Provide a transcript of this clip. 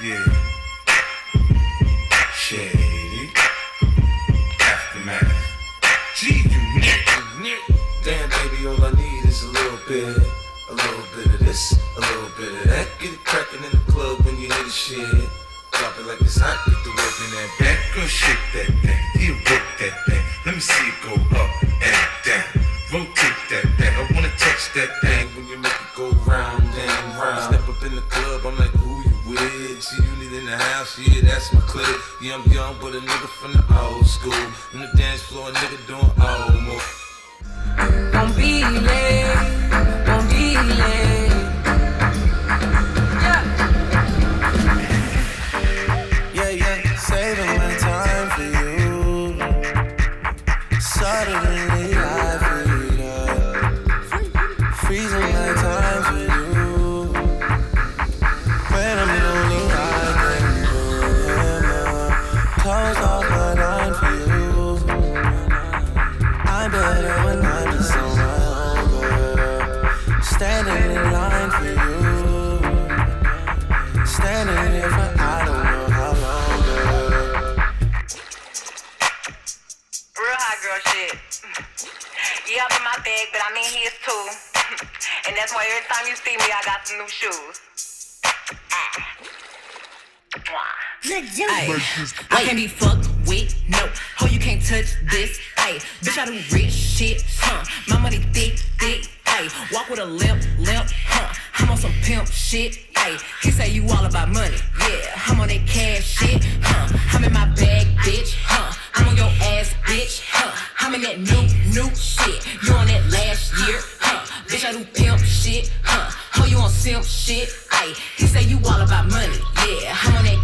Yeah. Shady. Aftermath. G Unit. Damn, baby, all I need is a little bit of this, a little bit of that. Get it crackin' in the club when you hear the shit. Drop it like it's hot, get the work in that back. Girl, shake that thing. You work that thing. Let me see it go up and down. Rotate that thing. I wanna touch that thing. When you make it go round and round. Step up in the club, I'm like, who you with? See you need in the house, yeah, that's my clique. Yeah, I'm young, but a nigga from the old school. On the dance floor, a nigga doing old move. Won't be late, won't be late. Yeah, saving my time for you. Suddenly I feel up, freezing my time for you. When I'm lonely, I can do him. Close off my line for you. I'm better when I'm just on my own, girl. Standing in line for you. Standing here for I don't know how long, girl. Real hot girl shit. Yeah, I'm in my bag, but I'm in his too. And that's why every time you see me, I got some new shoes. Ay, I can't be fucked with, no. Ho, you can't touch this, ay. Bitch, I do rich shit, huh. My money thick, ay. Walk with a limp, huh. I'm on some pimp shit, ay. He say you all about money, yeah. I'm on that cash shit, huh. I'm in my bag, bitch, huh. I'm on your ass, bitch, huh. I'm in that new shit. You on that last year, huh. Bitch, I do pimp shit, huh. Ho, you on simp shit, ay. He say you all about money, yeah. I'm on that